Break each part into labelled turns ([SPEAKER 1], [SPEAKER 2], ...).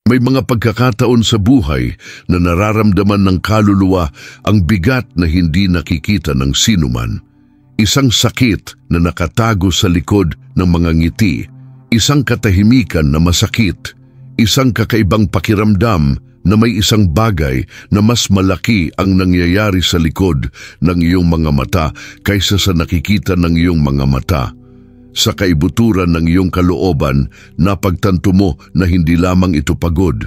[SPEAKER 1] May mga pagkakataon sa buhay na nararamdaman ng kaluluwa ang bigat na hindi nakikita ng sinuman. Isang sakit na nakatago sa likod ng mga ngiti, isang katahimikan na masakit, isang kakaibang pakiramdam na may isang bagay na mas malaki ang nangyayari sa likod ng iyong mga mata kaysa sa nakikita ng iyong mga mata. Sa kaibuturan ng iyong kalooban, napagtanto mo na hindi lamang ito pagod.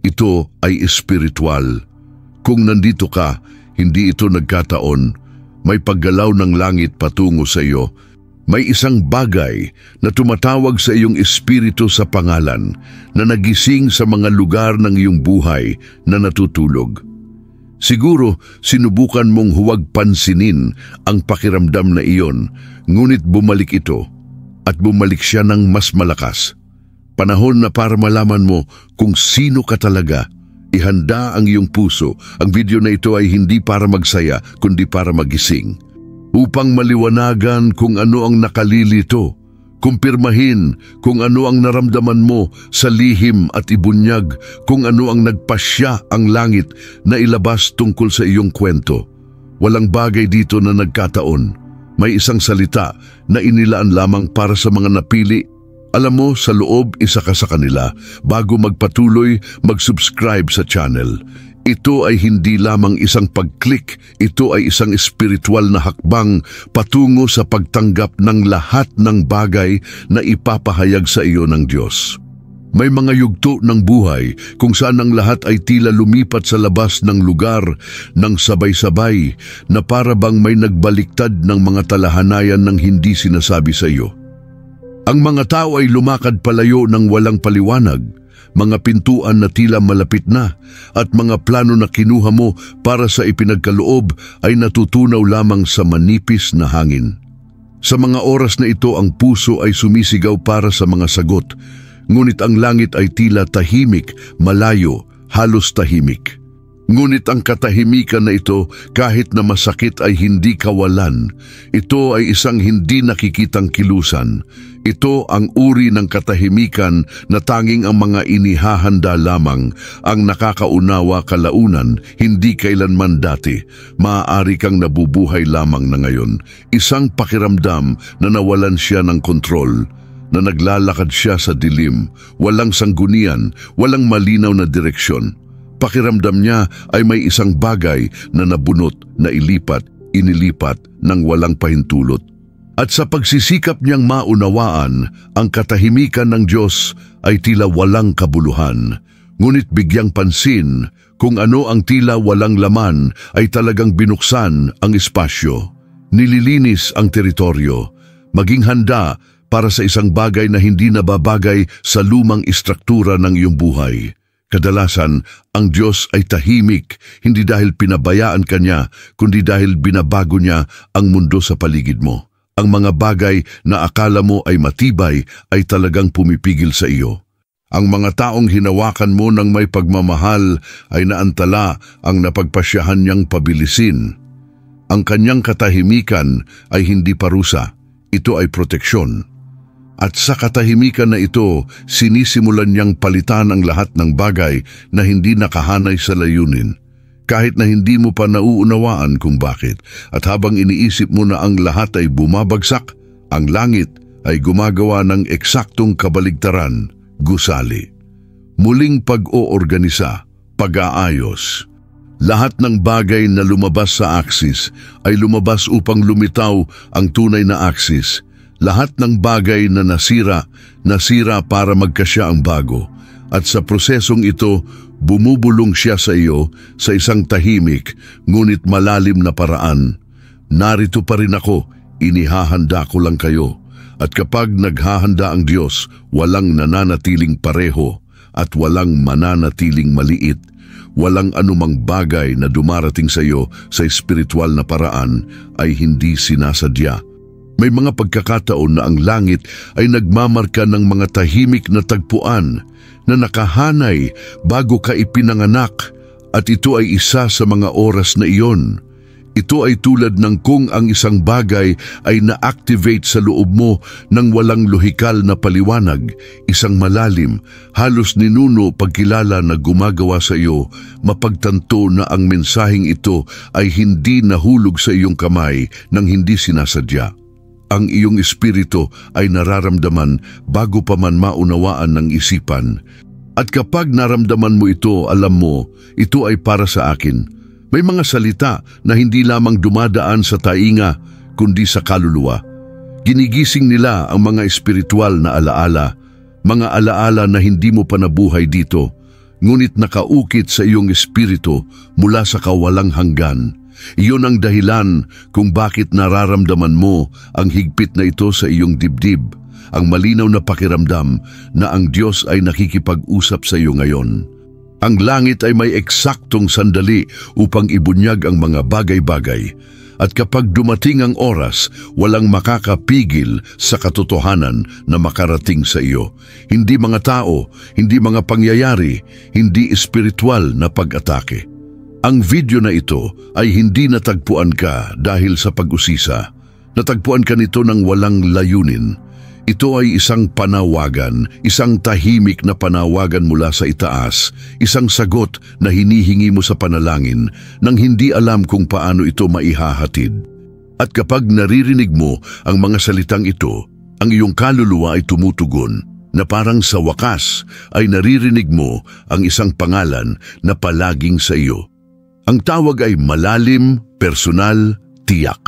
[SPEAKER 1] Ito ay espiritual. Kung nandito ka, hindi ito nagkataon. May paggalaw ng langit patungo sa iyo. May isang bagay na tumatawag sa iyong espiritu sa pangalan na nagising sa mga lugar ng iyong buhay na natutulog. Siguro sinubukan mong huwag pansinin ang pakiramdam na iyon, ngunit bumalik ito at bumalik siya ng mas malakas. Panahon na para malaman mo kung sino ka talaga. Ihanda ang iyong puso. Ang video na ito ay hindi para magsaya, kundi para magising. Upang maliwanagan kung ano ang nakalilito, kumpirmahin kung ano ang naramdaman mo sa lihim at ibunyag kung ano ang nagpasya ang langit na ilabas tungkol sa iyong kwento. Walang bagay dito na nagkataon. May isang salita na inilaan lamang para sa mga napili. Alam mo, sa loob, isa ka sa kanila. Bago magpatuloy, mag-subscribe sa channel. Ito ay hindi lamang isang pag-click, ito ay isang espiritual na hakbang patungo sa pagtanggap ng lahat ng bagay na ipapahayag sa iyo ng Diyos. May mga yugto ng buhay kung saan ang lahat ay tila lumipat sa labas ng lugar ng sabay-sabay na para bang may nagbaliktad ng mga talahanayan ng hindi sinasabi sa iyo. Ang mga tao ay lumakad palayo ng walang paliwanag, mga pintuan na tila malapit na, at mga plano na kinuha mo para sa ipinagkaloob ay natutunaw lamang sa manipis na hangin. Sa mga oras na ito ang puso ay sumisigaw para sa mga sagot, ngunit ang langit ay tila tahimik, malayo, halos tahimik. Ngunit ang katahimikan na ito, kahit na masakit, ay hindi kawalan. Ito ay isang hindi nakikitang kilusan. Ito ang uri ng katahimikan na tanging ang mga inihahanda lamang, ang nakakaunawa kalaunan, hindi kailanman dati. Maaari kang nabubuhay lamang na ngayon. Isang pakiramdam na nawalan siya ng kontrol, na naglalakad siya sa dilim, walang sanggunian, walang malinaw na direksyon. Pakiramdam niya ay may isang bagay na nabunot, na inilipat ng walang pahintulot. At sa pagsisikap niyang maunawaan, ang katahimikan ng Diyos ay tila walang kabuluhan. Ngunit bigyang pansin, kung ano ang tila walang laman ay talagang binuksan ang espasyo. Nililinis ang teritoryo, maging handa para sa isang bagay na hindi nababagay sa lumang istruktura ng iyong buhay. Kadalasan, ang Diyos ay tahimik, hindi dahil pinabayaan ka niya, kundi dahil binabago niya ang mundo sa paligid mo. Ang mga bagay na akala mo ay matibay ay talagang pumipigil sa iyo. Ang mga taong hinawakan mo ng may pagmamahal ay naantala ang napagpasyahan niyang pabilisin. Ang kanyang katahimikan ay hindi parusa, ito ay proteksyon. At sa katahimikan na ito, sinisimulan niyang palitan ang lahat ng bagay na hindi nakahanay sa layunin, kahit na hindi mo pa nauunawaan kung bakit. At habang iniisip mo na ang lahat ay bumabagsak, ang langit ay gumagawa ng eksaktong kabaligtaran, gusali. Muling pag-oorganisa, pag-aayos. Lahat ng bagay na lumabas sa aksis ay lumabas upang lumitaw ang tunay na aksis. Lahat ng bagay na nasira para magkasya ang bago. At sa prosesong ito, bumubulong siya sa iyo sa isang tahimik, ngunit malalim na paraan. Narito pa rin ako, inihahanda ko lang kayo. At kapag naghahanda ang Diyos, walang nananatiling pareho at walang mananatiling maliit. Walang anumang bagay na dumarating sa iyo sa espiritual na paraan ay hindi sinasadya. May mga pagkakataon na ang langit ay nagmamarka ng mga tahimik na tagpuan na nakahanay bago ka ipinanganak, at ito ay isa sa mga oras na iyon. Ito ay tulad ng kung ang isang bagay ay na-activate sa loob mo ng walang lohikal na paliwanag, isang malalim, halos ninuno pagkilala na gumagawa sa iyo, mapagtanto na ang mensaheng ito ay hindi nahulog sa iyong kamay nang hindi sinasadya. Ang iyong espiritu ay nararamdaman bago pa man maunawaan ng isipan. At kapag naramdaman mo ito, alam mo, ito ay para sa akin. May mga salita na hindi lamang dumadaan sa tainga, kundi sa kaluluwa. Ginigising nila ang mga espiritual na alaala, mga alaala na hindi mo pa nabuhay dito, ngunit nakaukit sa iyong espiritu mula sa kawalang hanggan. Iyon ang dahilan kung bakit nararamdaman mo ang higpit na ito sa iyong dibdib, ang malinaw na pakiramdam na ang Diyos ay nakikipag-usap sa iyo ngayon. Ang langit ay may eksaktong sandali upang ibunyag ang mga bagay-bagay. At kapag dumating ang oras, walang makakapigil sa katotohanan na makarating sa iyo. Hindi mga tao, hindi mga pangyayari, hindi espiritual na pag-atake. Ang video na ito ay hindi natagpuan ka dahil sa pag-usisa. Natagpuan ka nito ng walang layunin. Ito ay isang panawagan, isang tahimik na panawagan mula sa itaas, isang sagot na hinihingi mo sa panalangin nang hindi alam kung paano ito maihahatid. At kapag naririnig mo ang mga salitang ito, ang iyong kaluluwa ay tumutugon na parang sa wakas ay naririnig mo ang isang pangalan na palaging sa iyo. Ang tawag ay malalim, personal, tiyak.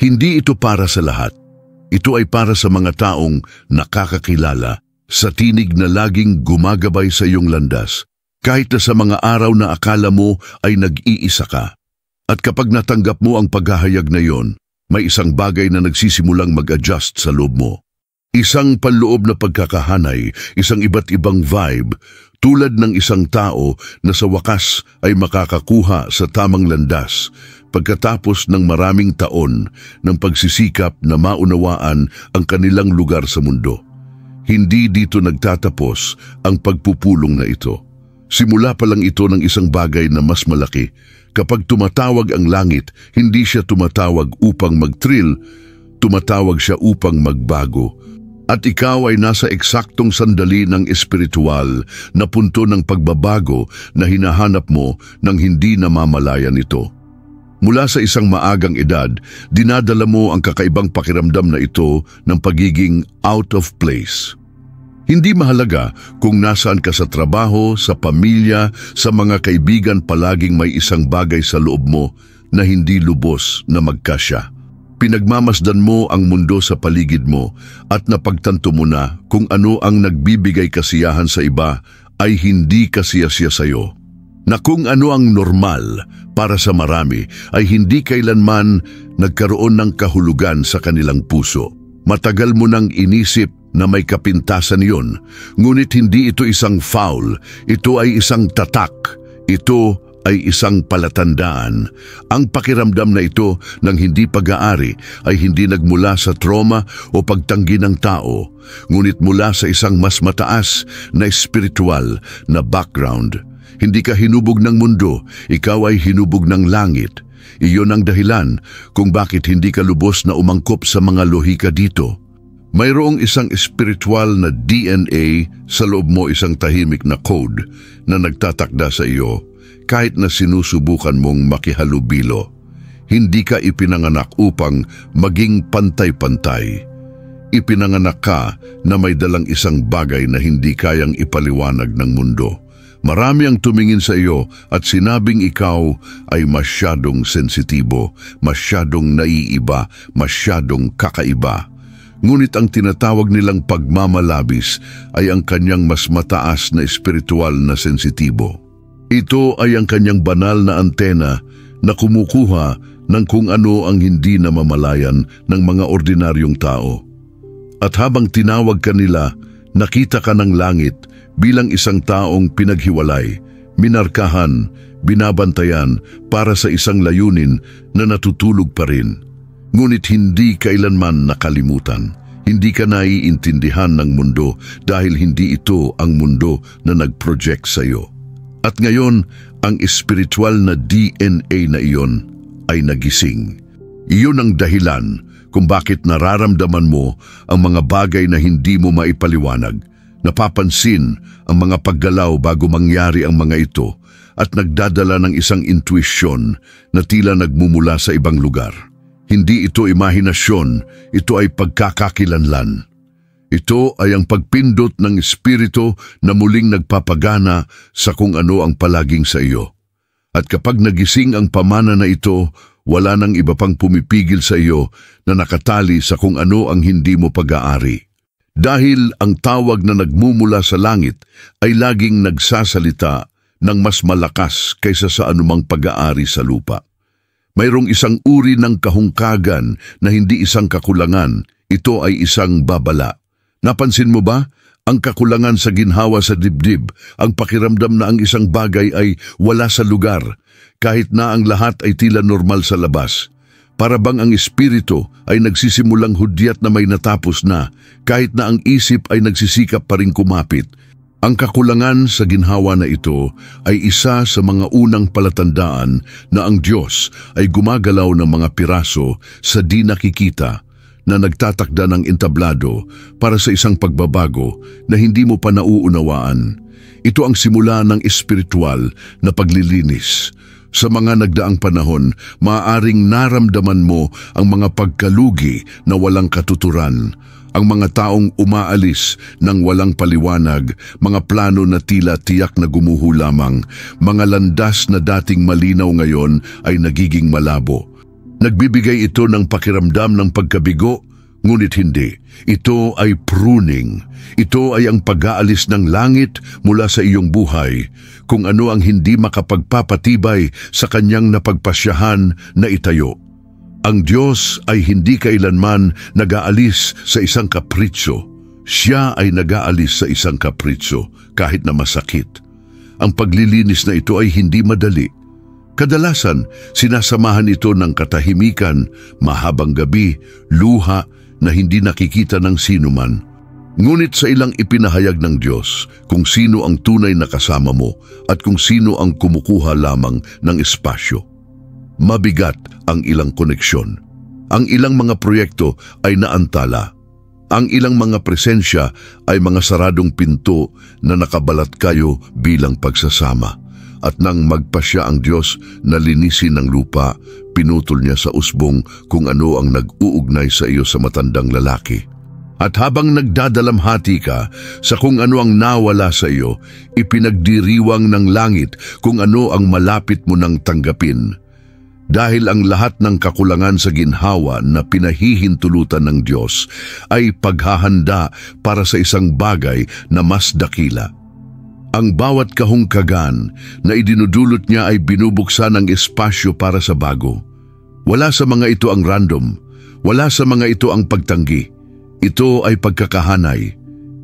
[SPEAKER 1] Hindi ito para sa lahat. Ito ay para sa mga taong nakakakilala sa tinig na laging gumagabay sa iyong landas, kahit na sa mga araw na akala mo ay nag-iisa ka. At kapag natanggap mo ang paghahayag na iyon, may isang bagay na nagsisimulang mag-adjust sa loob mo. Isang panloob na pagkakahanay, isang iba't ibang vibe, tulad ng isang tao na sa wakas ay makakakuha sa tamang landas pagkatapos ng maraming taon ng pagsisikap na maunawaan ang kanilang lugar sa mundo. Hindi dito nagtatapos ang pagpupulong na ito. Simula pa lang ito ng isang bagay na mas malaki. Kapag tumatawag ang langit, hindi siya tumatawag upang mag-thrill, tumatawag siya upang magbago. At ikaw ay nasa eksaktong sandali ng espiritual na punto ng pagbabago na hinahanap mo nang hindi namamalayan ito. Mula sa isang maagang edad, dinadala mo ang kakaibang pakiramdam na ito ng pagiging out of place. Hindi mahalaga kung nasaan ka sa trabaho, sa pamilya, sa mga kaibigan, palaging may isang bagay sa loob mo na hindi lubos na magkasya. Pinagmamasdan mo ang mundo sa paligid mo at napagtanto mo na kung ano ang nagbibigay kasiyahan sa iba ay hindi kasiyasiya sa iyo. Na kung ano ang normal para sa marami ay hindi kailanman nagkaroon ng kahulugan sa kanilang puso. Matagal mo nang inisip na may kapintasan yun, ngunit hindi ito isang foul, ito ay isang tatak, ito ay isang palatandaan. Ang pakiramdam na ito ng hindi pag-aari ay hindi nagmula sa trauma o pagtanggi ng tao, ngunit mula sa isang mas mataas na espiritual na background. Hindi ka hinubog ng mundo, ikaw ay hinubog ng langit. Iyon ang dahilan kung bakit hindi ka lubos na umangkop sa mga lohika dito. Mayroong isang espiritual na DNA sa loob mo, isang tahimik na code na nagtatakda sa iyo kahit na sinusubukan mong makihalubilo. Hindi ka ipinanganak upang maging pantay-pantay. Ipinanganak ka na may dalang isang bagay na hindi kayang ipaliwanag ng mundo. Marami ang tumingin sa iyo at sinabing ikaw ay masyadong sensitibo, masyadong naiiba, masyadong kakaiba. Ngunit ang tinatawag nilang pagmamalabis ay ang kanyang mas mataas na espiritual na sensitibo. Ito ay ang kanyang banal na antena na kumukuha ng kung ano ang hindi namamalayan ng mga ordinaryong tao. At habang tinawag ka nila, nakita ka ng langit bilang isang taong pinaghiwalay, minarkahan, binabantayan para sa isang layunin na natutulog pa rin. Ngunit hindi kailanman nakalimutan. Hindi ka naiintindihan ng mundo dahil hindi ito ang mundo na nag-project sa iyo. At ngayon, ang espiritual na DNA na iyon ay nagising. Iyon ang dahilan kung bakit nararamdaman mo ang mga bagay na hindi mo maipaliwanag. Napapansin ang mga paggalaw bago mangyari ang mga ito at nagdadala ng isang intuisyon na tila nagmumula sa ibang lugar. Hindi ito imahinasyon, ito ay pagkakakilanlan. Ito ay ang pagpindot ng espiritu na muling nagpapagana sa kung ano ang palaging sa iyo. At kapag nagising ang pamana na ito, wala nang iba pang pumipigil sa iyo na nakatali sa kung ano ang hindi mo pag-aari. Dahil ang tawag na nagmumula sa langit ay laging nagsasalita ng mas malakas kaysa sa anumang pag-aari sa lupa. Mayroong isang uri ng kahungkagan na hindi isang kakulangan, ito ay isang babala. Napansin mo ba? Ang kakulangan sa ginhawa sa dibdib, ang pakiramdam na ang isang bagay ay wala sa lugar, kahit na ang lahat ay tila normal sa labas. Para bang ang espiritu ay nagsisimulang hudyat na may natapos na, kahit na ang isip ay nagsisikap pa rin kumapit. Ang kakulangan sa ginhawa na ito ay isa sa mga unang palatandaan na ang Diyos ay gumagalaw ng mga piraso sa di nakikita, na nagtatakda ng entablado para sa isang pagbabago na hindi mo pa nauunawaan. Ito ang simula ng espiritual na paglilinis. Sa mga nagdaang panahon, maaaring naramdaman mo ang mga pagkalugi na walang katuturan, ang mga taong umaalis ng walang paliwanag, mga plano na tila tiyak na gumuho lamang, mga landas na dating malinaw ngayon ay nagiging malabo. Nagbibigay ito ng pakiramdam ng pagkabigo, ngunit hindi. Ito ay pruning. Ito ay ang pag-aalis ng langit mula sa iyong buhay, kung ano ang hindi makapagpapatibay sa kanyang napagpasyahan na itayo. Ang Diyos ay hindi kailanman nag-aalis sa isang kapritsyo. Siya ay nag-aalis sa isang kapritsyo kahit na masakit. Ang paglilinis na ito ay hindi madali. Kadalasan, sinasamahan ito ng katahimikan, mahabang gabi, luha na hindi nakikita ng sinuman. Ngunit sa ilang ipinahayag ng Diyos kung sino ang tunay na kasama mo at kung sino ang kumukuha lamang ng espasyo. Mabigat ang ilang koneksyon. Ang ilang mga proyekto ay naantala. Ang ilang mga presensya ay mga saradong pinto na nakabalat kayo bilang pagsasama. At nang magpasya ang Diyos na linisin ng lupa, pinutol niya sa usbong kung ano ang nag-uugnay sa iyo sa matandang lalaki. At habang nagdadalamhati ka sa kung ano ang nawala sa iyo, ipinagdiriwang ng langit kung ano ang malapit mo nang tanggapin. Dahil ang lahat ng kakulangan sa ginhawa na pinahihintulutan ng Diyos ay paghahanda para sa isang bagay na mas dakila. Ang bawat kahungkagan na idinudulot niya ay binubuksan ng espasyo para sa bago. Wala sa mga ito ang random. Wala sa mga ito ang pagtanggi. Ito ay pagkakahanay.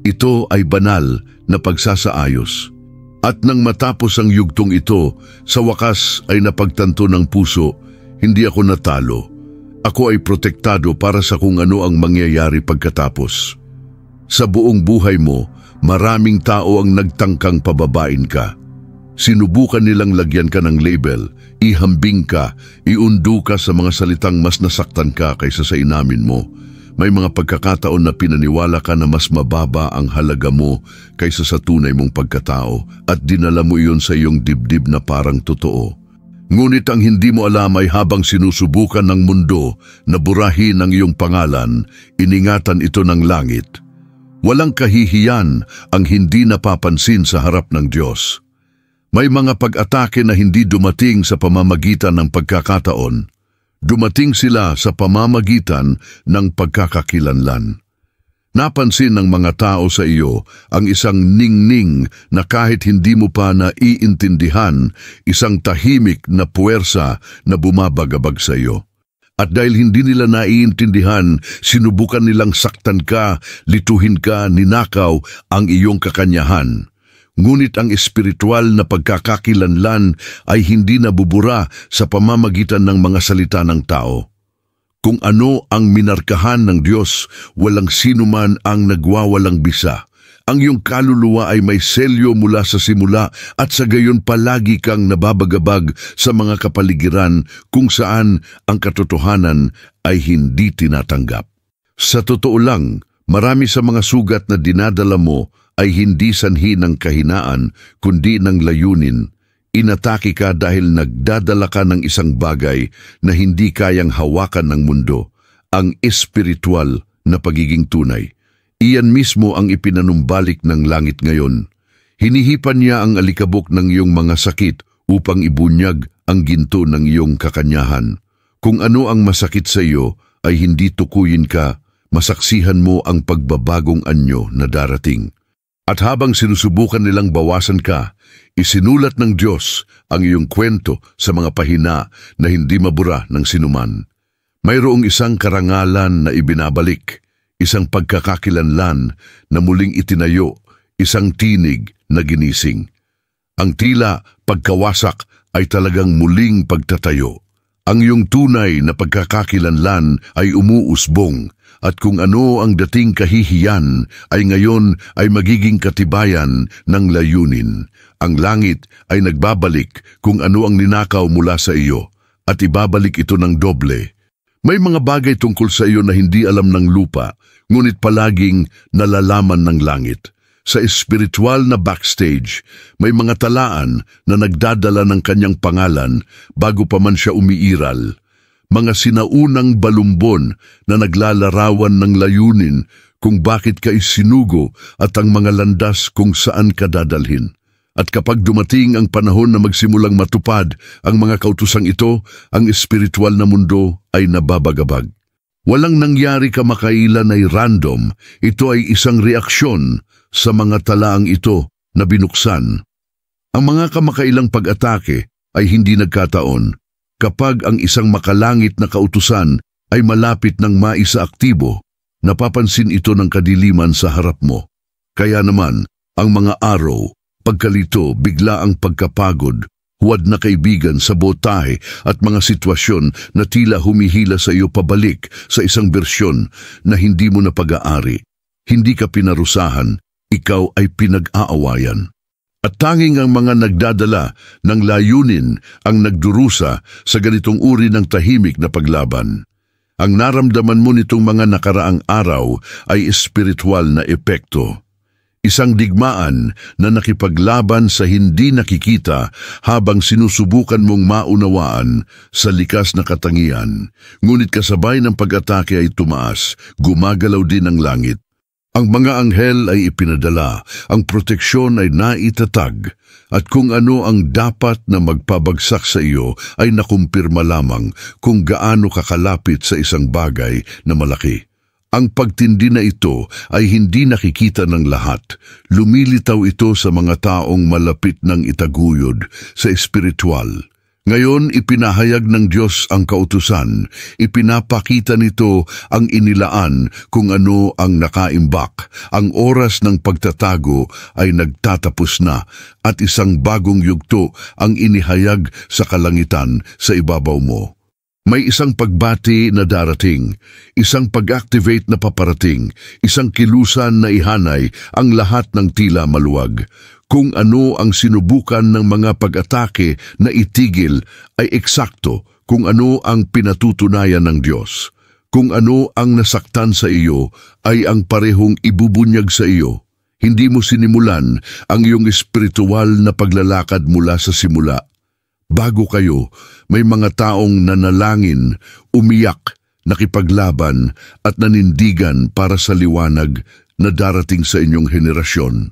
[SPEAKER 1] Ito ay banal na pagsasaayos. At nang matapos ang yugtong ito, sa wakas ay napagtanto ng puso, hindi ako natalo. Ako ay protektado para sa kung ano ang mangyayari pagkatapos. Sa buong buhay mo, maraming tao ang nagtangkang pababain ka. Sinubukan nilang lagyan ka ng label, ihambing ka, iundo ka sa mga salitang mas nasaktan ka kaysa sa inamin mo. May mga pagkakataon na pinaniwala ka na mas mababa ang halaga mo kaysa sa tunay mong pagkatao at dinala mo iyon sa iyong dibdib na parang totoo. Ngunit ang hindi mo alam ay habang sinusubukan ng mundo na burahin ang iyong pangalan, iningatan ito ng langit. Walang kahihiyan ang hindi napapansin sa harap ng Diyos. May mga pag-atake na hindi dumating sa pamamagitan ng pagkakataon. Dumating sila sa pamamagitan ng pagkakakilanlan. Napansin ng mga tao sa iyo ang isang ningning na kahit hindi mo pa naiintindihan, isang tahimik na puwersa na bumabagabag sa iyo. At dahil hindi nila naiintindihan, sinubukan nilang saktan ka, lituhin ka, ninakaw ang iyong kakanyahan. Ngunit ang espiritual na pagkakakilanlan ay hindi nabubura sa pamamagitan ng mga salita ng tao. Kung ano ang minarkahan ng Diyos, walang sinuman ang nagwawalang bisa. Ang iyong kaluluwa ay may selyo mula sa simula at sa gayon palagi kang nababagabag sa mga kapaligiran kung saan ang katotohanan ay hindi tinatanggap. Sa totoo lang, marami sa mga sugat na dinadala mo ay hindi sanhi ng kahinaan kundi ng layunin. Inatake ka dahil nagdadala ka ng isang bagay na hindi kayang hawakan ng mundo, ang espiritual na pagiging tunay. Iyan mismo ang ipinanumbalik ng langit ngayon. Hinihipan niya ang alikabok ng iyong mga sakit upang ibunyag ang ginto ng iyong kakanyahan. Kung ano ang masakit sa iyo ay hindi tukuyin ka, masaksihan mo ang pagbabagong anyo na darating. At habang sinusubukan nilang bawasan ka, isinulat ng Diyos ang iyong kwento sa mga pahina na hindi mabura ng sinuman. Mayroong isang karangalan na ibinabalik, isang pagkakakilanlan na muling itinayo, isang tinig na ginising. Ang tila pagkawasak ay talagang muling pagtatayo. Ang iyong tunay na pagkakakilanlan ay umuusbong at kung ano ang dating kahihiyan ay ngayon ay magiging katibayan ng layunin. Ang langit ay nagbabalik kung ano ang ninakaw mula sa iyo at ibabalik ito ng doble. May mga bagay tungkol sa iyo na hindi alam ng lupa, ngunit palaging nalalaman ng langit. Sa espiritual na backstage, may mga talaan na nagdadala ng kanyang pangalan bago pa man siya umiiral. Mga sinaunang balumbon na naglalarawan ng layunin kung bakit ka isinugo at ang mga landas kung saan ka dadalhin. At kapag dumating ang panahon na magsimulang matupad ang mga kautusang ito, ang espiritual na mundo ay nababagabag. Walang nangyari kamakailan ay random, ito ay isang reaksyon sa mga talaang ito na binuksan. Ang mga kamakailang pag-atake ay hindi nagkataon. Kapag ang isang makalangit na kautusan ay malapit ng maisaaktibo, napapansin ito ng kadiliman sa harap mo. Kaya naman, ang mga araw, pagkalito, bigla ang pagkapagod, huwad na kaibigan, sabotahe at mga sitwasyon na tila humihila sa iyo pabalik sa isang bersyon na hindi mo na pag-aari. Hindi ka pinarusahan, ikaw ay pinag-aawayan. At tanging ang mga nagdadala ng layunin ang nagdurusa sa ganitong uri ng tahimik na paglaban. Ang naramdaman mo nitong mga nakaraang araw ay espiritual na epekto. Isang digmaan na nakipaglaban sa hindi nakikita habang sinusubukan mong maunawaan sa likas na katangian. Ngunit kasabay ng pag-atake ay tumaas, gumagalaw din ang langit. Ang mga anghel ay ipinadala, ang proteksyon ay naitatag, at kung ano ang dapat na magpabagsak sa iyo ay nakumpirma lamang kung gaano kakalapit sa isang bagay na malaki. Ang pagtindi na ito ay hindi nakikita ng lahat. Lumilitaw ito sa mga taong malapit ng itaguyod sa espiritual. Ngayon, ipinahayag ng Diyos ang kautusan. Ipinapakita nito ang inilaan kung ano ang nakaimbak. Ang oras ng pagtatago ay nagtatapos na at isang bagong yugto ang inihayag sa kalangitan sa ibabaw mo. May isang pagbati na darating, isang pag-activate na paparating, isang kilusan na ihanay ang lahat ng tila maluwag. Kung ano ang sinubukan ng mga pag-atake na itigil ay eksakto kung ano ang pinatutunayan ng Diyos. Kung ano ang nasaktan sa iyo ay ang parehong ibubunyag sa iyo. Hindi mo sinimulan ang iyong espiritual na paglalakad mula sa simula. Bago kayo, may mga taong nanalangin, umiyak, nakipaglaban at nanindigan para sa liwanag na darating sa inyong henerasyon.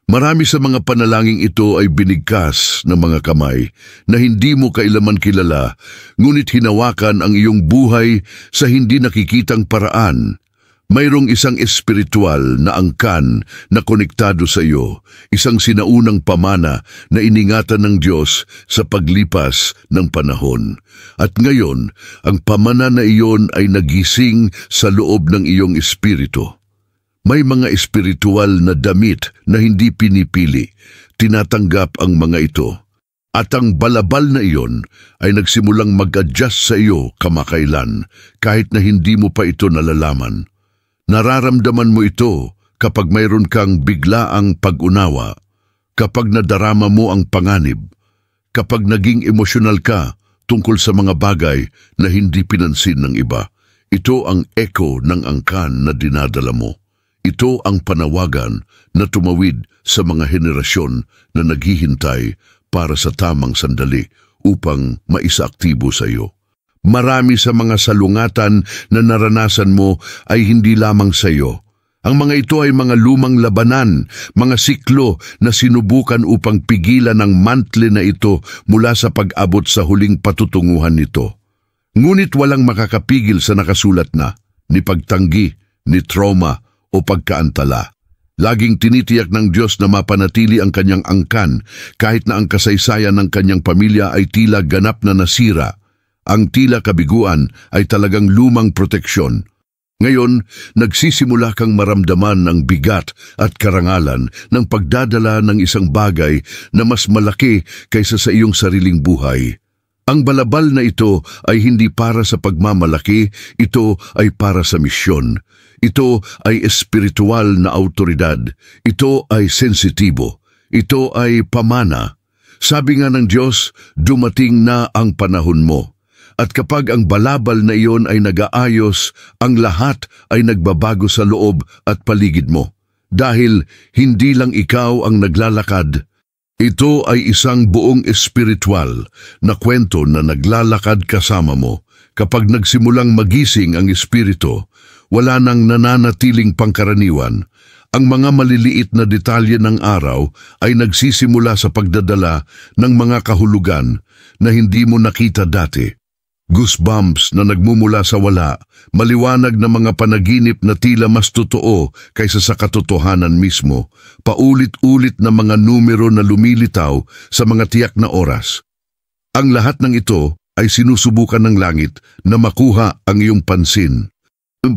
[SPEAKER 1] Marami sa mga panalangin ito ay binigkas ng mga kamay na hindi mo kailaman kilala, ngunit hinawakan ang iyong buhay sa hindi nakikitang paraan. Mayroong isang espiritual na angkan na konektado sa iyo, isang sinaunang pamana na iningatan ng Diyos sa paglipas ng panahon. At ngayon, ang pamana na iyon ay nagising sa loob ng iyong espiritu. May mga espiritual na damit na hindi pinipili, tinatanggap ang mga ito. At ang balabal na iyon ay nagsimulang mag-adjust sa iyo kamakailan, kahit na hindi mo pa ito nalalaman. Nararamdaman mo ito kapag mayroon kang biglaang pag-unawa, kapag nadarama mo ang panganib, kapag naging emosyonal ka tungkol sa mga bagay na hindi pinansin ng iba. Ito ang echo ng angkan na dinadala mo. Ito ang panawagan na tumawid sa mga henerasyon na naghihintay para sa tamang sandali upang maisaaktibo sa iyo. Marami sa mga salungatan na naranasan mo ay hindi lamang sa iyo. Ang mga ito ay mga lumang labanan, mga siklo na sinubukan upang pigilan ang mantle na ito mula sa pag-abot sa huling patutunguhan nito. Ngunit walang makakapigil sa nakasulat na, ni pagtanggi, ni trauma o pagkaantala. Laging tinitiyak ng Diyos na mapanatili ang kanyang angkan kahit na ang kasaysayan ng kanyang pamilya ay tila ganap na nasira. Ang tila kabiguan ay talagang lumang proteksyon. Ngayon, nagsisimula kang maramdaman ng bigat at karangalan ng pagdadala ng isang bagay na mas malaki kaysa sa iyong sariling buhay. Ang balabal na ito ay hindi para sa pagmamalaki, ito ay para sa misyon. Ito ay espiritual na autoridad. Ito ay sensitibo. Ito ay pamana. Sabi nga ng Diyos, dumating na ang panahon mo. At kapag ang balabal na iyon ay nag-aayos, ang lahat ay nagbabago sa loob at paligid mo. Dahil hindi lang ikaw ang naglalakad, ito ay isang buong espiritual na kwento na naglalakad kasama mo. Kapag nagsimulang magising ang espiritu, wala nang nananatiling pangkaraniwan. Ang mga maliliit na detalye ng araw ay nagsisimula sa pagdadala ng mga kahulugan na hindi mo nakita dati. Goosebumps na nagmumula sa wala, maliwanag na mga panaginip na tila mas totoo kaysa sa katotohanan mismo, paulit-ulit na mga numero na lumilitaw sa mga tiyak na oras. Ang lahat ng ito ay sinusubukan ng langit na makuha ang iyong pansin.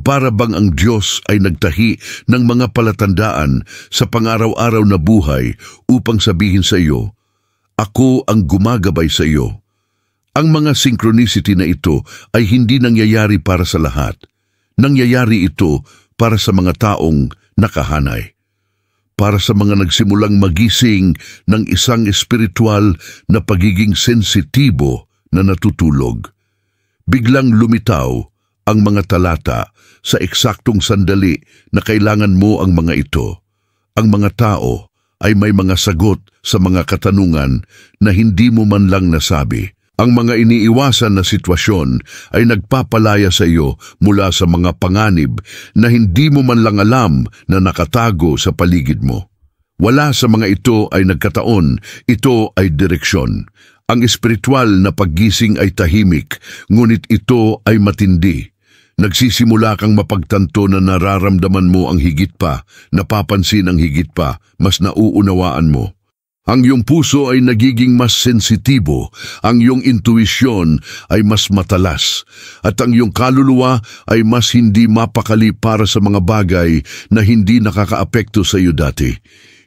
[SPEAKER 1] Para bang ang Diyos ay nagtahi ng mga palatandaan sa pang-araw-araw na buhay upang sabihin sa iyo, "Ako ang gumagabay sa iyo." Ang mga synchronicity na ito ay hindi nangyayari para sa lahat. Nangyayari ito para sa mga taong nakahanay. Para sa mga nagsimulang magising ng isang espiritual na pagiging sensitibo na natutulog. Biglang lumitaw ang mga talata sa eksaktong sandali na kailangan mo ang mga ito. Ang mga tao ay may mga sagot sa mga katanungan na hindi mo man lang nasabi. Ang mga iniiwasan na sitwasyon ay nagpapalaya sa iyo mula sa mga panganib na hindi mo man lang alam na nakatago sa paligid mo. Wala sa mga ito ay nagkataon, ito ay direksyon. Ang espiritual na paggising ay tahimik, ngunit ito ay matindi. Nagsisimula kang mapagtanto na nararamdaman mo ang higit pa, napapansin ang higit pa, mas nauunawaan mo. Ang iyong puso ay nagiging mas sensitibo, ang iyong intuisyon ay mas matalas, at ang iyong kaluluwa ay mas hindi mapakali para sa mga bagay na hindi nakakaapekto sa iyo dati.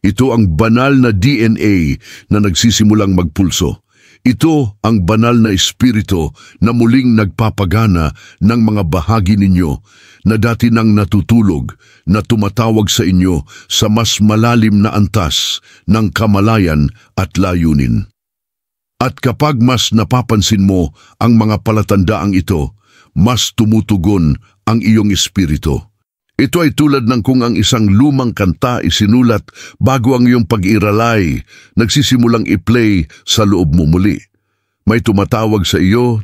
[SPEAKER 1] Ito ang banal na DNA na nagsisimulang magpulso. Ito ang banal na espiritu na muling nagpapagana ng mga bahagi ninyo na dati nang natutulog, na tumatawag sa inyo sa mas malalim na antas ng kamalayan at layunin. At kapag mas napapansin mo ang mga palatandaang ito, mas tumutugon ang iyong espiritu. Ito ay tulad ng kung ang isang lumang kanta isinulat bago ang iyong pag-iralay, nagsisimulang i-play sa loob mo muli. May tumatawag sa iyo,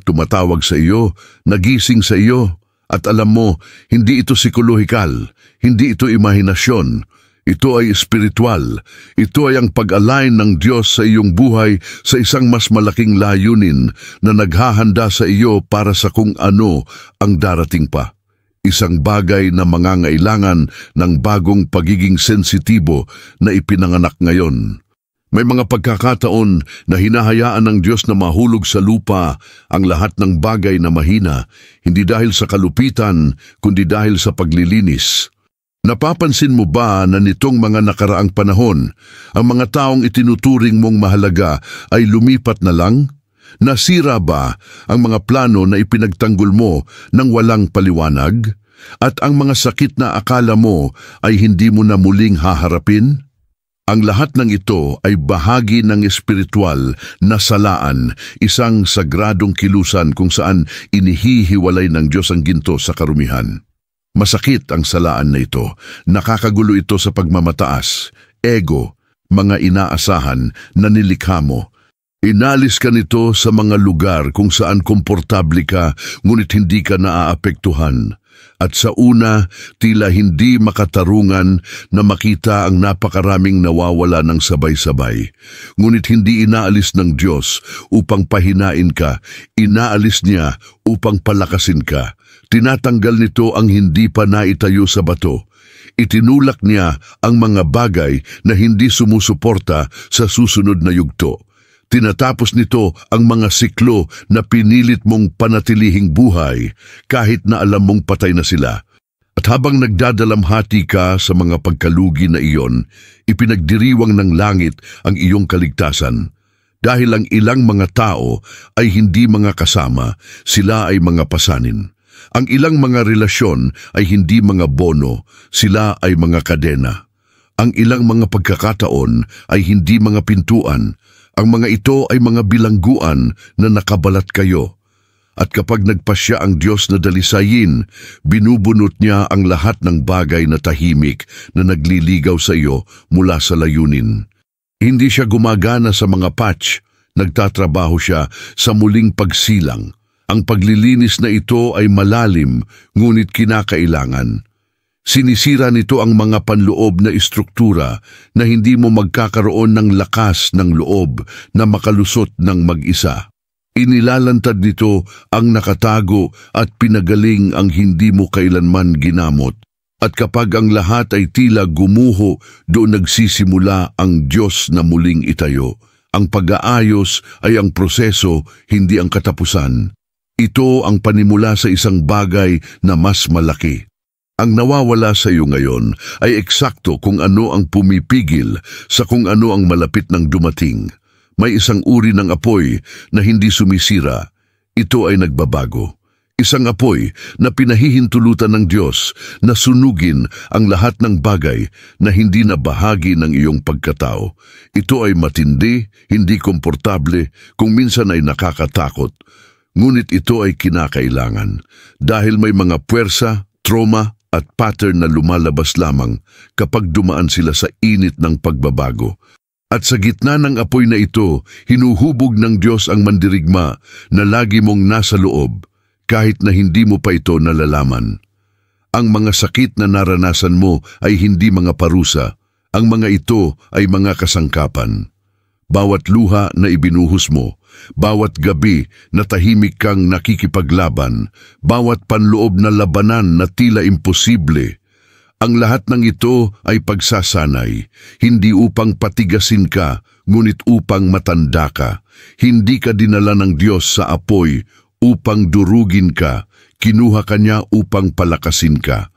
[SPEAKER 1] nagising sa iyo, at alam mo, hindi ito psikolohikal, hindi ito imahinasyon, ito ay espiritual, ito ay ang pag-align ng Diyos sa iyong buhay sa isang mas malaking layunin na naghahanda sa iyo para sa kung ano ang darating pa. Isang bagay na mangangailangan ng bagong pagiging sensitibo na ipinanganak ngayon. May mga pagkakataon na hinahayaan ng Diyos na mahulog sa lupa ang lahat ng bagay na mahina, hindi dahil sa kalupitan, kundi dahil sa paglilinis. Napapansin mo ba na nitong mga nakaraang panahon, ang mga taong itinuturing mong mahalaga ay lumipat na lang? Nasira ba ang mga plano na ipinagtanggol mo nang walang paliwanag? At ang mga sakit na akala mo ay hindi mo na muling haharapin? Ang lahat ng ito ay bahagi ng espiritual na salaan, isang sagradong kilusan kung saan inihihiwalay ng Diyos ang ginto sa karumihan. Masakit ang salaan na ito. Nakakagulo ito sa pagmamataas, ego, mga inaasahan na nilikha mo. Inalis ka nito sa mga lugar kung saan komportable ka ngunit hindi ka naaapektuhan. At sa una, tila hindi makatarungan na makita ang napakaraming nawawala ng sabay-sabay. Ngunit hindi inaalis ng Diyos upang pahinain ka, inaalis niya upang palakasin ka. Tinatanggal nito ang hindi pa naitayo sa bato. Itinulak niya ang mga bagay na hindi sumusuporta sa susunod na yugto. Tinatapos nito ang mga siklo na pinilit mong panatilihing buhay kahit na alam mong patay na sila. At habang nagdadalamhati ka sa mga pagkalugi na iyon, ipinagdiriwang ng langit ang iyong kaligtasan. Dahil ang ilang mga tao ay hindi mga kasama, sila ay mga pasanin. Ang ilang mga relasyon ay hindi mga bono, sila ay mga kadena. Ang ilang mga pagkakataon ay hindi mga pintuan, ang mga ito ay mga bilangguan na nakabalat kayo. At kapag nagpasya ang Diyos na dalisayin, binubunot niya ang lahat ng bagay na tahimik na nagliligaw sa iyo mula sa layunin. Hindi siya gumagana sa mga patch, nagtatrabaho siya sa muling pagsilang. Ang paglilinis na ito ay malalim, ngunit kinakailangan. Sinisira nito ang mga panloob na istruktura na hindi mo magkakaroon ng lakas ng loob na makalusot ng mag-isa. Inilalantad nito ang nakatago at pinagaling ang hindi mo kailanman ginamot. At kapag ang lahat ay tila gumuho, doon nagsisimula ang Diyos na muling itayo. Ang pag-aayos ay ang proseso, hindi ang katapusan. Ito ang panimula sa isang bagay na mas malaki. Ang nawawala sa iyo ngayon ay eksakto kung ano ang pumipigil sa kung ano ang malapit ng dumating. May isang uri ng apoy na hindi sumisira. Ito ay nagbabago. Isang apoy na pinahihintulutan ng Diyos na sunugin ang lahat ng bagay na hindi na bahagi ng iyong pagkatao. Ito ay matindi, hindi komportable, kung minsan ay nakakatakot. Ngunit ito ay kinakailangan dahil may mga puwersa, trauma, at pattern na lumalabas lamang kapag dumaan sila sa init ng pagbabago. At sa gitna ng apoy na ito, hinuhubog ng Diyos ang mandirigma na lagi mong nasa loob, kahit na hindi mo pa ito nalalaman. Ang mga sakit na naranasan mo ay hindi mga parusa, ang mga ito ay mga kasangkapan. Bawat luha na ibinuhos mo, bawat gabi na tahimik kang nakikipaglaban, bawat panloob na labanan na tila imposible, ang lahat ng ito ay pagsasanay, hindi upang patigasin ka, ngunit upang matanda ka. Hindi ka dinala ng Diyos sa apoy upang durugin ka, kinuha ka niya upang palakasin ka.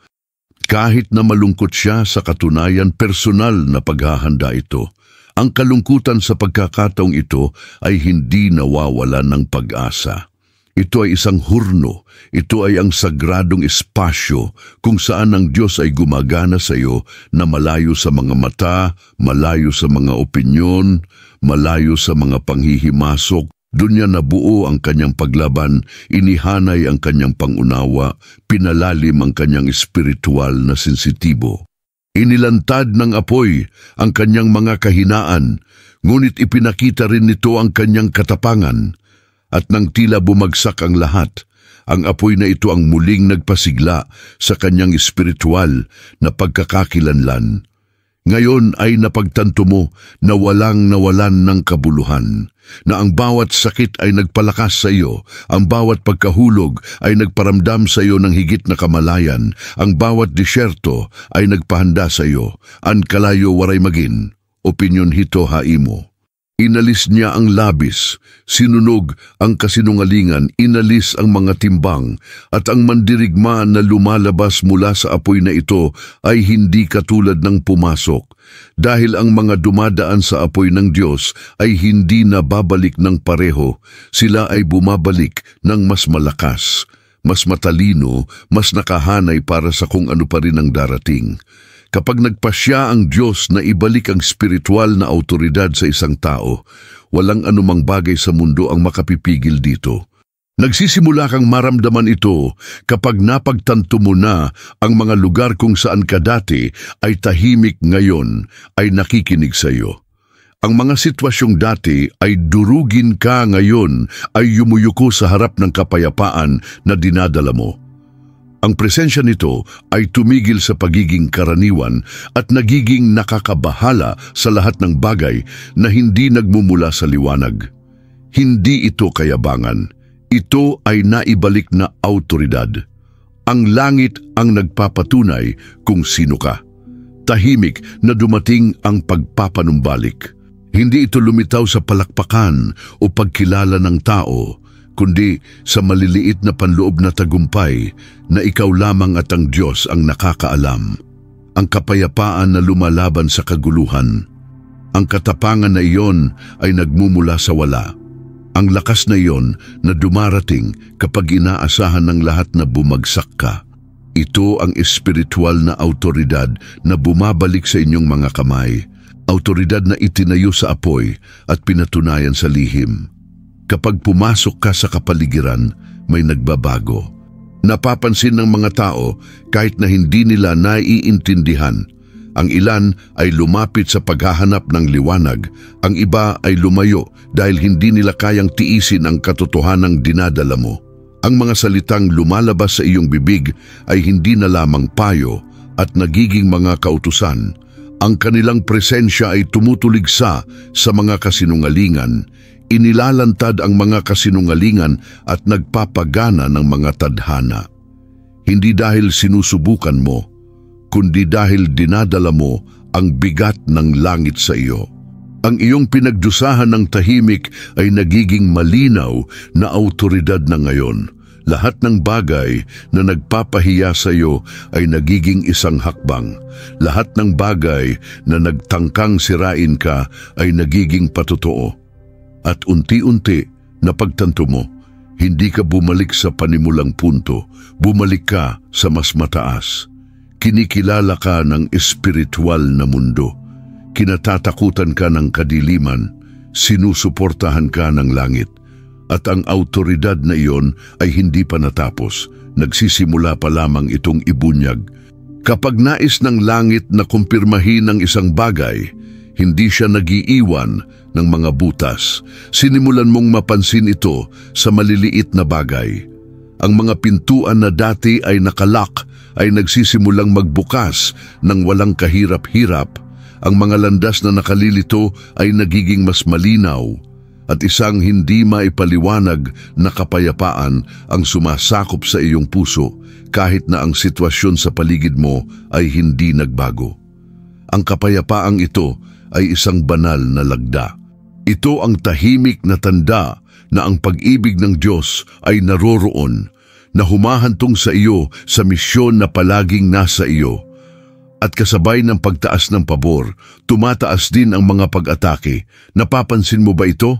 [SPEAKER 1] Kahit na malungkot siya, sa katunayan personal na paghahanda ito. Ang kalungkutan sa pagkakataong ito ay hindi nawawala ng pag-asa. Ito ay isang hurno, ito ay ang sagradong espasyo kung saan ang Diyos ay gumagana sa iyo na malayo sa mga mata, malayo sa mga opinyon, malayo sa mga panghihimasok. Doon niya nabuo ang kanyang paglaban, inihanay ang kanyang pangunawa, pinalalim ang kanyang espiritual na sensitibo. Inilantad ng apoy ang kanyang mga kahinaan, ngunit ipinakita rin nito ang kanyang katapangan. At nang tila bumagsak ang lahat, ang apoy na ito ang muling nagpasigla sa kanyang espiritual na pagkakakilanlan. Ngayon ay napagtanto mo na walang nawalan ng kabuluhan, na ang bawat sakit ay nagpalakas sa iyo, ang bawat pagkahulog ay nagparamdam sa iyo ng higit na kamalayan, ang bawat disyerto ay nagpahanda sa iyo, ang kalayo waray magin, opinyon hito haimo. Inalis niya ang labis, sinunog ang kasinungalingan, inalis ang mga timbang, at ang mandirigma na lumalabas mula sa apoy na ito ay hindi katulad ng pumasok, dahil ang mga dumadaan sa apoy ng Diyos ay hindi na babalik ng pareho, sila ay bumabalik ng mas malakas, mas matalino, mas nakahanay para sa kung ano pa rin ang darating. Kapag nagpasya ang Diyos na ibalik ang spiritual na autoridad sa isang tao, walang anumang bagay sa mundo ang makapipigil dito. Nagsisimula kang maramdaman ito kapag napagtanto mo na ang mga lugar kung saan ka dati ay tahimik ngayon ay nakikinig sa iyo. Ang mga sitwasyong dati ay durugin ka ngayon ay yumuyuko sa harap ng kapayapaan na dinadala mo. Ang presensya nito ay tumigil sa pagiging karaniwan at nagiging nakakabahala sa lahat ng bagay na hindi nagmumula sa liwanag. Hindi ito kayabangan. Ito ay naibalik na autoridad. Ang langit ang nagpapatunay kung sino ka. Tahimik na dumating ang pagpapanumbalik. Hindi ito lumitaw sa palakpakan o pagkilala ng tao, kundi sa maliliit na panloob na tagumpay na ikaw lamang at ang Diyos ang nakakaalam. Ang kapayapaan na lumalaban sa kaguluhan. Ang katapangan na iyon ay nagmumula sa wala. Ang lakas na iyon na dumarating kapag inaasahan ng lahat na bumagsak ka. Ito ang espiritual na autoridad na bumabalik sa inyong mga kamay. Autoridad na itinayo sa apoy at pinatunayan sa lihim. Kapag pumasok ka sa kapaligiran, may nagbabago. Napapansin ng mga tao kahit na hindi nila naiintindihan. Ang ilan ay lumapit sa paghahanap ng liwanag, ang iba ay lumayo dahil hindi nila kayang tiisin ang katotohanang dinadala mo. Ang mga salitang lumalabas sa iyong bibig ay hindi na lamang payo at nagiging mga kautusan. Ang kanilang presensya ay tumutuligsa sa mga kasinungalingan, inilalantad ang mga kasinungalingan at nagpapagana ng mga tadhana. Hindi dahil sinusubukan mo, kundi dahil dinadala mo ang bigat ng langit sa iyo. Ang iyong pinagdusahan ng tahimik ay nagiging malinaw na autoridad na ngayon. Lahat ng bagay na nagpapahiya sa iyo ay nagiging isang hakbang. Lahat ng bagay na nagtangkang sirain ka ay nagiging patotoo. At unti-unti, napagtanto mo, hindi ka bumalik sa panimulang punto, bumalik ka sa mas mataas. Kinikilala ka ng espiritual na mundo. Kinatatakutan ka ng kadiliman, sinusuportahan ka ng langit. At ang autoridad na iyon ay hindi pa natapos, nagsisimula pa lamang itong ibunyag. Kapag nais ng langit na kumpirmahin ang isang bagay, hindi siya nagiiwan ng mga butas. Sinimulan mong mapansin ito sa maliliit na bagay. Ang mga pintuan na dati ay nakalak ay nagsisimulang magbukas ng walang kahirap-hirap. Ang mga landas na nakalilito ay nagiging mas malinaw at isang hindi maipaliwanag na kapayapaan ang sumasakop sa iyong puso kahit na ang sitwasyon sa paligid mo ay hindi nagbago. Ang kapayapaang ito ay isang banal na lagda. Ito ang tahimik na tanda na ang pag-ibig ng Diyos ay naroroon, na humahantong sa iyo sa misyon na palaging nasa iyo. At kasabay ng pagtaas ng pabor, tumataas din ang mga pag-atake. Napapansin mo ba ito?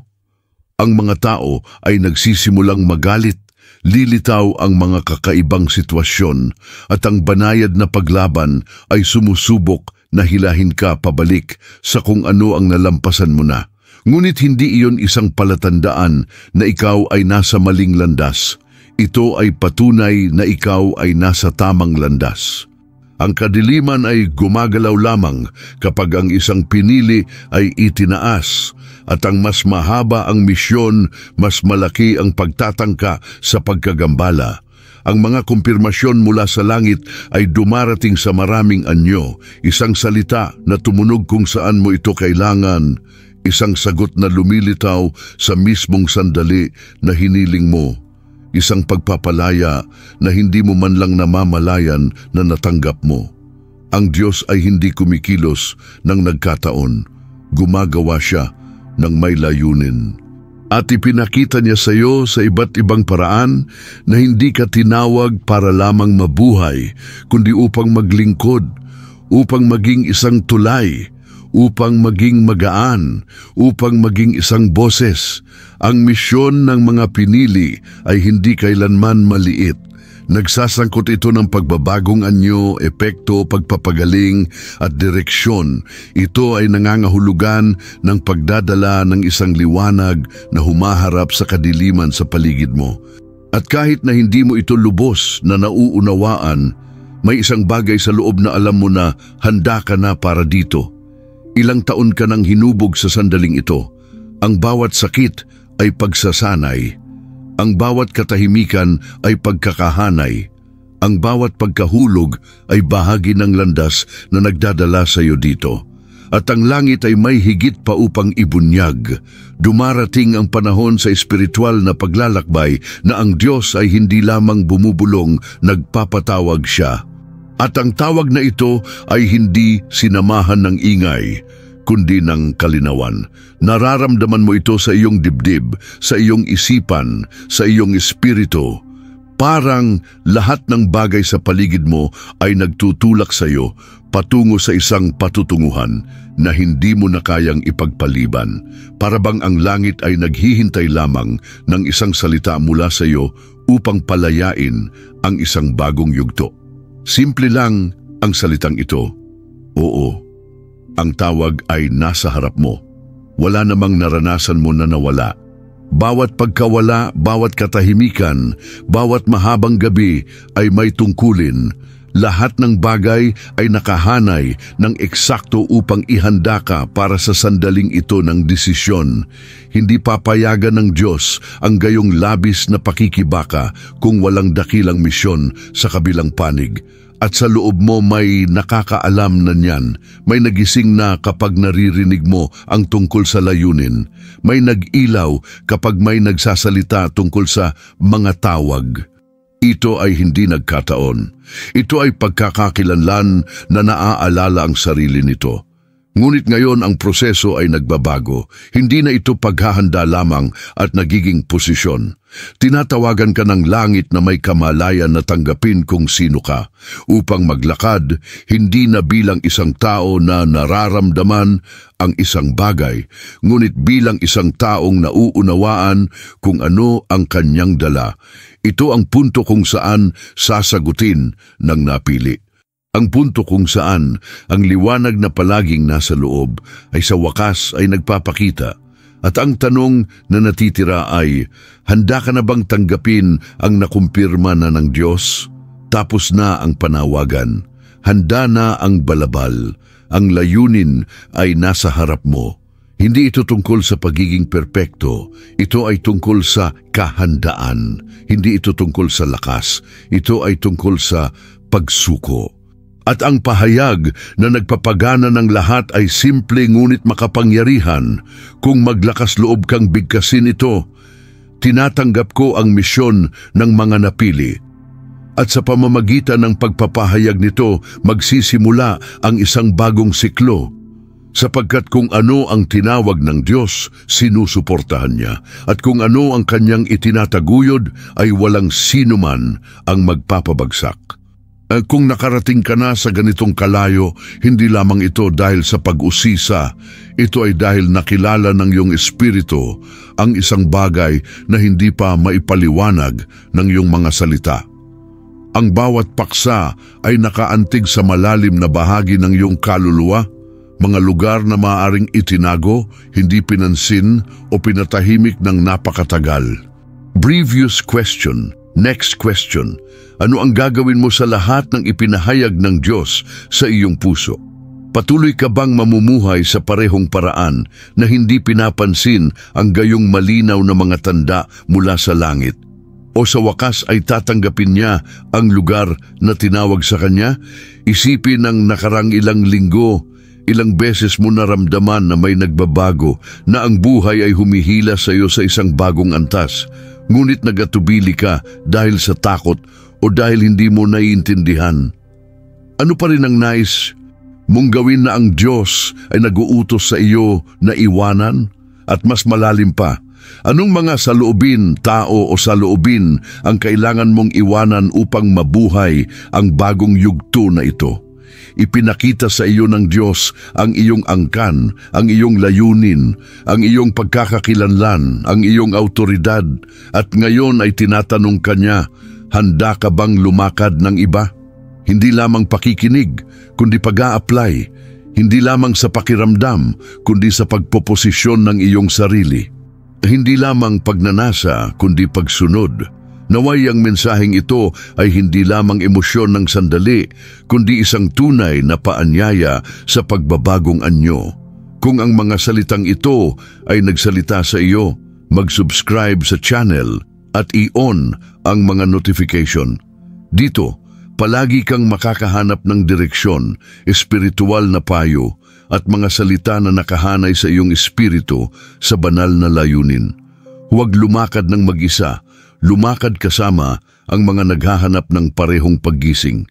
[SPEAKER 1] Ang mga tao ay nagsisimulang magalit, lilitaw ang mga kakaibang sitwasyon, at ang banayad na paglaban ay sumusubok na hilahin ka pabalik sa kung ano ang nalampasan mo na. Ngunit hindi iyon isang palatandaan na ikaw ay nasa maling landas. Ito ay patunay na ikaw ay nasa tamang landas. Ang kadiliman ay gumagalaw lamang kapag ang isang pinili ay itinaas, at ang mas mahaba ang misyon, mas malaki ang pagtatangka sa pagkagambala. Ang mga kumpirmasyon mula sa langit ay dumarating sa maraming anyo, isang salita na tumunog kung saan mo ito kailangan, isang sagot na lumilitaw sa mismong sandali na hiniling mo. Isang pagpapalaya na hindi mo man lang namamalayan na natanggap mo. Ang Diyos ay hindi kumikilos ng nagkataon. Gumagawa siya ng may layunin. At ipinakita niya sa iyo sa iba't ibang paraan na hindi ka tinawag para lamang mabuhay, kundi upang maglingkod, upang maging isang tulay, upang maging magaan, upang maging isang boses. Ang misyon ng mga pinili ay hindi kailanman maliit. Nagsasangkot ito ng pagbabagong anyo, epekto, pagpapagaling at direksyon. Ito ay nangangahulugan ng pagdadala ng isang liwanag na humaharap sa kadiliman sa paligid mo. At kahit na hindi mo ito lubos na nauunawaan, may isang bagay sa loob na alam mo na handa ka na para dito. Ilang taon ka nang hinubog sa sandaling ito. Ang bawat sakit ay pagsasanay. Ang bawat katahimikan ay pagkakahanay. Ang bawat pagkahulog ay bahagi ng landas na nagdadala sa iyo dito. At ang langit ay may higit pa upang ibunyag. Dumarating ang panahon sa espiritual na paglalakbay na ang Diyos ay hindi lamang bumubulong, nagpapatawag siya. At ang tawag na ito ay hindi sinamahan ng ingay, kundi ng kalinawan. Nararamdaman mo ito sa iyong dibdib, sa iyong isipan, sa iyong espiritu. Parang lahat ng bagay sa paligid mo ay nagtutulak sa iyo patungo sa isang patutunguhan na hindi mo na kayang ipagpaliban. Para bang ang langit ay naghihintay lamang ng isang salita mula sa iyo upang palayain ang isang bagong yugto. Simple lang ang salitang ito. Oo. Ang tawag ay nasa harap mo. Wala namang naranasan mo na nawala. Bawat pagkawala, bawat katahimikan, bawat mahabang gabi ay may tungkulin. Lahat ng bagay ay nakahanay ng eksakto upang ihanda ka para sa sandaling ito ng desisyon. Hindi papayagan ng Diyos ang gayong labis na pakikibaka kung walang dakilang misyon sa kabilang panig. At sa loob mo may nakakaalam na niyan, may nagising na kapag naririnig mo ang tungkol sa layunin, may nag-ilaw kapag may nagsasalita tungkol sa mga tawag. Ito ay hindi nagkataon. Ito ay pagkakakilanlan na naaalala ang sarili nito. Ngunit ngayon ang proseso ay nagbabago. Hindi na ito paghahanda lamang at nagiging posisyon. Tinatawagan ka ng langit na may kamalayan na tanggapin kung sino ka, upang maglakad hindi na bilang isang tao na nararamdaman ang isang bagay, ngunit bilang isang taong nauunawaan kung ano ang kanyang dala. Ito ang punto kung saan sasagutin ng napili. Ang punto kung saan ang liwanag na palaging nasa loob ay sa wakas ay nagpapakita. At ang tanong na natitira ay, handa ka na bang tanggapin ang nakumpirma na ng Diyos? Tapos na ang panawagan. Handa na ang balabal. Ang layunin ay nasa harap mo. Hindi ito tungkol sa pagiging perpekto. Ito ay tungkol sa kahandaan. Hindi ito tungkol sa lakas. Ito ay tungkol sa pagsuko. At ang pahayag na nagpapagana ng lahat ay simple ngunit makapangyarihan. Kung maglakas loob kang bigkasin ito, tinatanggap ko ang misyon ng mga napili. At sa pamamagitan ng pagpapahayag nito, magsisimula ang isang bagong siklo. Sapagkat kung ano ang tinawag ng Diyos, sinusuportahan niya. At kung ano ang kanyang itinataguyod, ay walang sinuman ang magpapabagsak. Kung nakarating ka na sa ganitong kalayo, hindi lamang ito dahil sa pag-usisa, ito ay dahil nakilala ng iyong espiritu ang isang bagay na hindi pa maipaliwanag ng iyong mga salita. Ang bawat paksa ay nakaantig sa malalim na bahagi ng iyong kaluluwa, mga lugar na maaaring itinago, hindi pinansin o pinatahimik ng napakatagal. Previous question. Next question. Ano ang gagawin mo sa lahat ng ipinahayag ng Diyos sa iyong puso? Patuloy ka bang mamumuhay sa parehong paraan na hindi pinapansin ang gayong malinaw na mga tanda mula sa langit? O sa wakas ay tatanggapin niya ang lugar na tinawag sa kanya? Isipin ng nakarang ilang linggo, ilang beses mo naramdaman na may nagbabago, na ang buhay ay humihila sa iyo sa isang bagong antas. Ngunit nagatubili ka dahil sa takot o dahil hindi mo naiintindihan. Ano pa rin ang nais mong gawin na ang Diyos ay nag-uutos sa iyo na iwanan? At mas malalim pa, anong mga saloobin, tao o saloobin ang kailangan mong iwanan upang mabuhay ang bagong yugto na ito? Ipinakita sa iyo ng Diyos ang iyong angkan, ang iyong layunin, ang iyong pagkakakilanlan, ang iyong autoridad, at ngayon ay tinatanong kanya, Handa ka bang lumakad ng iba? Hindi lamang pakikinig, kundi pag-a-apply. Hindi lamang sa pakiramdam, kundi sa pagpoposisyon ng iyong sarili. Hindi lamang pagnanasa, kundi pagsunod. Naway ang mensaheng ito ay hindi lamang emosyon ng sandali, kundi isang tunay na paanyaya sa pagbabagong anyo. Kung ang mga salitang ito ay nagsalita sa iyo, mag-subscribe sa channel at i-on ang mga notification. Dito, palagi kang makakahanap ng direksyon, espiritual na payo, at mga salita na nakahanay sa iyong espiritu sa banal na layunin. Huwag lumakad ng mag-isa, lumakad kasama ang mga naghahanap ng parehong paggising.